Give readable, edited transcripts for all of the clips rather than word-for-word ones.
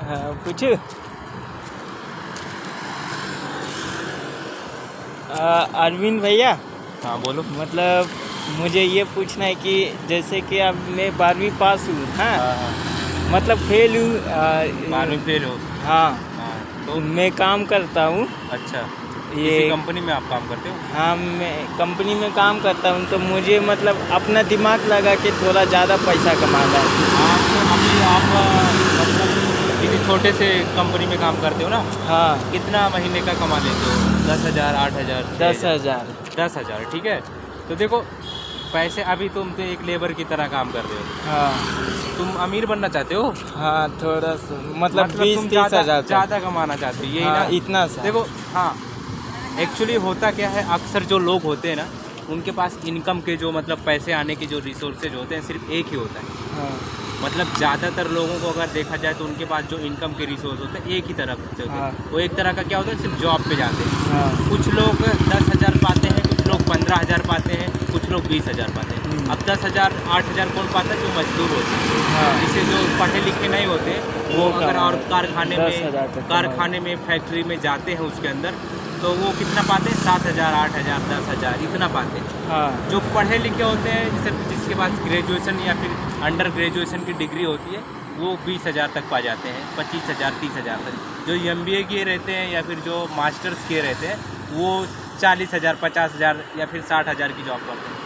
हाँ पूछो। अरविंद भैया, हाँ बोलो। मतलब मुझे ये पूछना है कि जैसे कि अब मैं 12वीं पास हूँ, हाँ, हाँ, मतलब फेल हूँ। 12वीं फेल हो। हाँ, हाँ तो तो मैं काम करता हूँ अच्छा, ये। किसी कंपनी में आप काम करते हो? हाँ, मैं कंपनी में काम करता हूँ, तो मुझे मतलब अपना दिमाग लगा के थोड़ा ज़्यादा पैसा कमाना है। हाँ तो अभी आप मतलब किसी छोटे से कंपनी में काम करते हो ना? हाँ, कितना महीने का कमा लेते हो? 10,000, 8,000, 6,000? 10,000। 10,000, ठीक है। तो देखो, पैसे अभी तुम तो एक लेबर की तरह काम कर रहे हो। हाँ तुम अमीर बनना चाहते हो? हाँ, थोड़ा सा मतलब तुम 20-30 हज़ार तक। ज़्यादा कमाना चाहते हो, यही हाँ, ना? इतना सा। देखो, हाँ, एक्चुअली होता क्या है, अक्सर जो लोग होते हैं ना, उनके पास इनकम के जो मतलब पैसे आने के जो रिसोर्सेज होते हैं, सिर्फ एक ही होता है। हाँ मतलब ज़्यादातर लोगों को अगर देखा जाए तो उनके पास जो इनकम के रिसोर्स होते हैं एक ही तरह से होते हाँ हैं। वो एक तरह का क्या होता है, सिर्फ जॉब पे जाते हैं। हाँ। कुछ लोग 10,000 पाते हैं, कुछ लोग 15,000 पाते हैं, कुछ लोग 20,000 पाते हैं। अब 10,000, 8,000 कौन पाता है? जो मजदूर होते हैं। हाँ, जिससे जो पढ़े लिखे नहीं होते, वो वो अगर और कमाए 10,000 तक कमाए। कारखाने में फैक्ट्री में जाते हैं उसके अंदर, तो वो कितना पाते हैं? 7,000, 8,000, 10,000 इतना पाते हैं। हाँ जो पढ़े लिखे होते हैं, जैसे जिसके पास ग्रेजुएशन या फिर अंडर ग्रेजुएशन की डिग्री होती है, वो 20,000 तक पा जाते हैं, 25,000, 30,000 तक। जो MBA किए रहते हैं या फिर जो मास्टर्स किए रहते हैं, वो 40,000, 50,000 या फिर 60,000 की जॉब करते हैं।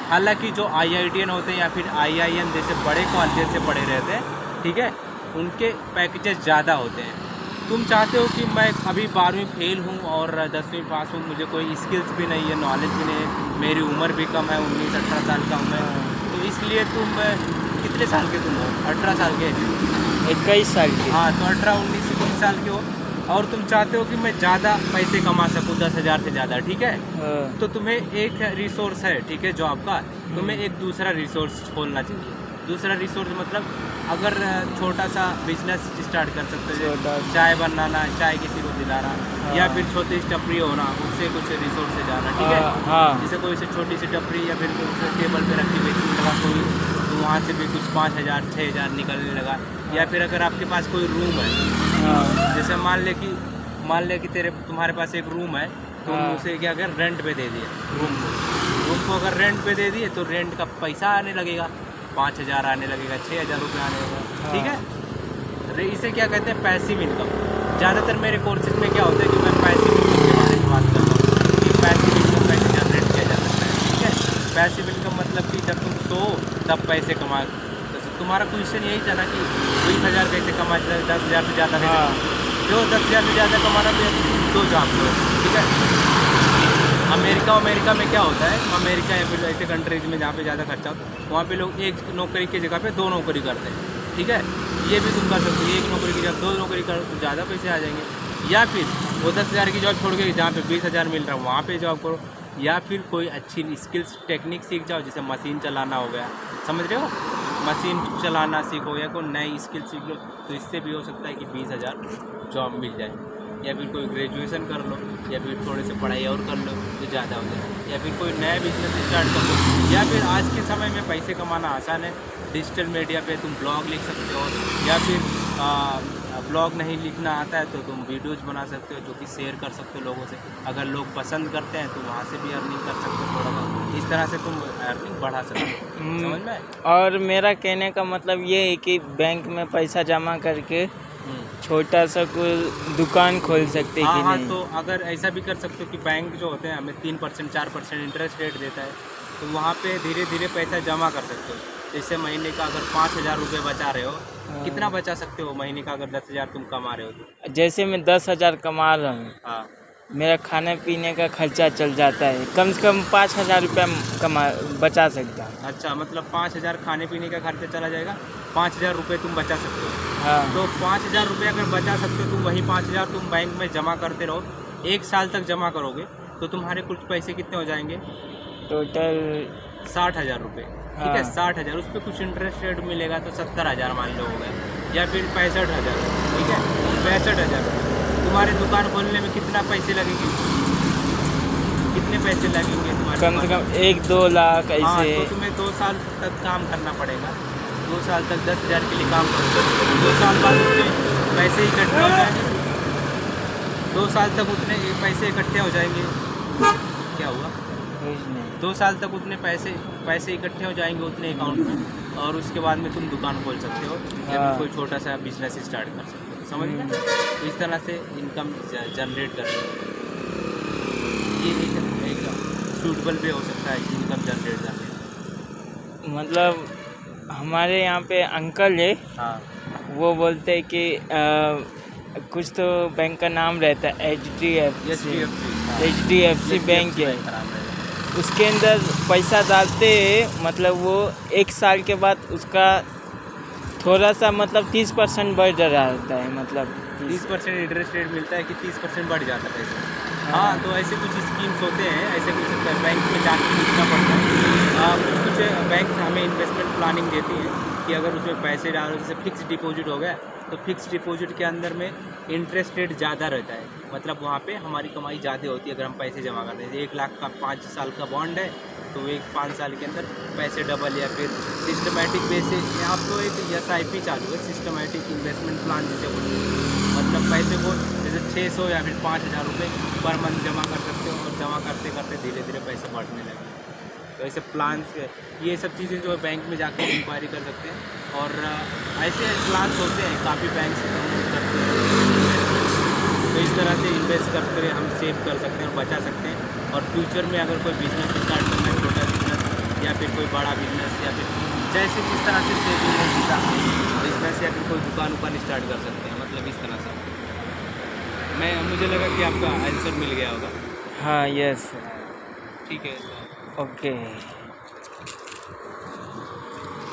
हालांकि जो IITian होते हैं या फिर IIM जैसे बड़े कॉलेज से पढ़े रहते हैं, ठीक है, उनके पैकेजेस ज़्यादा होते हैं। तुम चाहते हो कि मैं अभी 12वीं फेल हूँ और 10वीं पास हूँ, मुझे कोई स्किल्स भी नहीं है, नॉलेज भी नहीं है, मेरी उम्र भी कम है, 19-18 साल का हूँ मैं, तो इसलिए तुम कितने साल के तुम हो? 18 साल के? 21 साल की। हाँ, तो 18, 19, 20 साल के हो और तुम चाहते हो कि मैं ज़्यादा पैसे कमा सकूँ, 10,000 से ज़्यादा, ठीक है। हाँ तो तुम्हें एक रिसोर्स है, ठीक है, जॉब का, तुम्हें एक दूसरा रिसोर्स खोलना चाहिए। दूसरा रिसोर्स मतलब अगर छोटा सा बिजनेस स्टार्ट कर सकते हो, छोटा सा। चाय बनाना, चाय किसी को दिलाना, हाँ। या फिर छोटी सी टपरी होना, उससे कुछ रिसोर्स से जाना, ठीक है। हाँ जैसे कोई से छोटी सी टपरी या फिर कोई टेबल पे रखी बेचने लगा कोई, तो वहाँ से भी कुछ 5,000, 6,000 निकलने लगा। या फिर अगर आपके पास कोई रूम है, हाँ जैसे मान ले कि तुम्हारे पास एक रूम है, तुम हाँ। उसे क्या कर रेंट पे दे दिए रूम को अगर रेंट पे दे दिए तो रेंट का पैसा आने लगेगा, 5,000 आने लगेगा, 6,000 रुपये आने लगेगा, ठीक है। इसे क्या कहते हैं? Passive income. ज़्यादातर मेरे कोर्सेज में क्या होता है कि मैं पैसिव इनकम के बारे में बात करता हूँ कि पैसिव इनकम कैसे जनरेट किया जा सकता है, ठीक है। पैसिव इनकम मतलब कि जब तुम सो तब पैसे कमा। तुम्हारा क्वेश्चन यही था ना कि 20,000 कैसे कमा, 10,000 से ज़्यादा कैसे कमा? जो 10,000 से ज़्यादा कमाना तो दो जॉब करो, ठीक है। अमेरिका में क्या होता है, अमेरिका या फिर ऐसे कंट्रीज में जहाँ पे ज़्यादा खर्चा होता है, वहाँ पे लोग एक नौकरी की जगह पे 2 नौकरी करते हैं, ठीक है। ये भी तुम कर सकते हो, एक नौकरी की जगह 2 नौकरी करो तो ज़्यादा पैसे आ जाएंगे। या फिर वो 10,000 की जॉब छोड़ के जहाँ पे 20,000 मिल रहा है वहाँ पे जॉब करो। या फिर कोई अच्छी स्किल्स टेक्निक सीख जाओ, जैसे मशीन चलाना हो गया, समझ रहे हो, मशीन चलाना सीखो या कोई नई स्किल सीख लो, तो इससे भी हो सकता है कि 20,000 जॉब मिल जाए। या फिर कोई ग्रेजुएशन कर लो, या फिर थोड़े से पढ़ाई और कर लो तो ज़्यादा हो जाए, या फिर कोई नया बिजनेस स्टार्ट कर लो। या फिर आज के समय में पैसे कमाना आसान है, डिजिटल मीडिया पे तुम ब्लॉग लिख सकते हो, या फिर ब्लॉग नहीं लिखना आता है तो तुम वीडियोज़ बना सकते हो जो कि शेयर कर सकते हो लोगों से। अगर लोग पसंद करते हैं तो वहाँ से भी अर्निंग कर सकते हो थोड़ा बहुत, इस तरह से तुम अर्निंग बढ़ा सकते हो, समझ में? और मेरा कहने का मतलब ये है कि बैंक में पैसा जमा करके छोटा सा कोई दुकान खोल सकते हैं कि हाँ, नहीं? तो अगर ऐसा भी कर सकते हो कि बैंक जो होते हैं हमें 3%, 4% इंटरेस्ट रेट देता है, तो वहाँ पे धीरे धीरे पैसा जमा कर सकते हो। जैसे महीने का अगर 5,000 रुपये बचा रहे हो, कितना बचा सकते हो महीने का अगर 10,000 तुम कमा रहे हो तो? जैसे मैं 10,000 कमा रहा हूँ, हाँ, मेरा खाने पीने का खर्चा चल जाता है, कम से कम 5,000 रुपया बचा सकता हूँ। अच्छा, मतलब 5,000 खाने पीने का खर्चा चला जाएगा, 5,000 रुपये तुम बचा सकते हो। हाँ तो 5,000 रुपये अगर बचा सकते हो तुम, वही 5,000 तुम बैंक में जमा करते रहो, 1 साल तक जमा करोगे तो तुम्हारे कुछ पैसे कितने हो जाएंगे? टोटल 60,000 रुपये, ठीक है। हाँ। 60,000, उस पर कुछ इंटरेस्ट रेट मिलेगा तो 70,000 मान लो हो गए, या फिर 65,000, ठीक है। 65,000 तुम्हारे दुकान खोलने में कितना पैसे लगेंगे? कितने पैसे लगेंगे तुम्हारे कम से दुकान कम 1-2 लाख में? हाँ, ऐसे। तो तुम्हें 2 साल तक काम करना पड़ेगा, 2 साल तक 10,000 के लिए काम करोगे, 2 साल बाद उसमें पैसे इकट्ठे हो जाएंगे, 2 साल तक उतने पैसे इकट्ठे हो जाएंगे। क्या हुआ? कुछ नहीं। 2 साल तक उतने पैसे इकट्ठे हो जाएंगे उतने अकाउंट में, और उसके बाद में तुम दुकान खोल सकते हो या हाँ। फिर कोई छोटा सा बिजनेस स्टार्ट कर सकते हो। समझ में? तो इस तरह से इनकम जनरेट कर सकते हो। ये एक सूटेबल वे हो सकता है इनकम जनरेट करने। मतलब हमारे यहाँ पे अंकल है, हाँ, वो बोलते हैं कि कुछ तो बैंक का नाम रहता है HDFC बैंक है, उसके अंदर पैसा डालते हैं, मतलब वो 1 साल के बाद उसका थोड़ा सा मतलब 30% बढ़ जाता है, मतलब 30% इंटरेस्ट रेट मिलता है कि 30% बढ़ जाता है पैसा। हाँ, तो ऐसे कुछ स्कीम्स होते हैं, ऐसे कुछ बैंक में जाके पूछना पड़ता है। कुछ बैंक हमें इन्वेस्टमेंट प्लानिंग देती हैं कि अगर उसमें पैसे डालो, जैसे फिक्स डिपॉजिट हो गया, तो फिक्स डिपॉजिट के अंदर में इंटरेस्ट रेट ज़्यादा रहता है, मतलब वहाँ पे हमारी कमाई ज़्यादा होती है अगर हम पैसे जमा करते हैं। 1 लाख का 5 साल का बॉन्ड है, तो एक 5 साल के अंदर पैसे डबल, या फिर सिस्टमेटिक बेसिस में आपको एक SIP चालू है, सिस्टमेटिक इन्वेस्टमेंट प्लान जिसे बोलते हैं। मतलब पैसे को जैसे 600 या फिर 5,000 रुपये पर मंथ जमा कर सकते हो, और जमा करते करते धीरे धीरे पैसे बढ़ने लगे। तो ऐसे प्लान्स, ये सब चीज़ें जो है बैंक में जाकर इंक्वायरी कर सकते हैं, और ऐसे प्लान्स होते हैं काफ़ी बैंक से प्रमोट करते हैं। तो इस तरह से इन्वेस्ट करते हुए हम सेव कर सकते हैं और बचा सकते हैं, और फ्यूचर में अगर कोई बिजनेस स्टार्ट करना है, छोटा बिजनेस या फिर कोई बड़ा बिजनेस, या फिर जैसे किस तरह से सेविंग बिजनेस या फिर कोई दुकान स्टार्ट कर सकते हैं, मतलब इस तरह से। मुझे लगा कि आपका आंसर मिल गया होगा। हाँ, यस, ठीक है। ओके।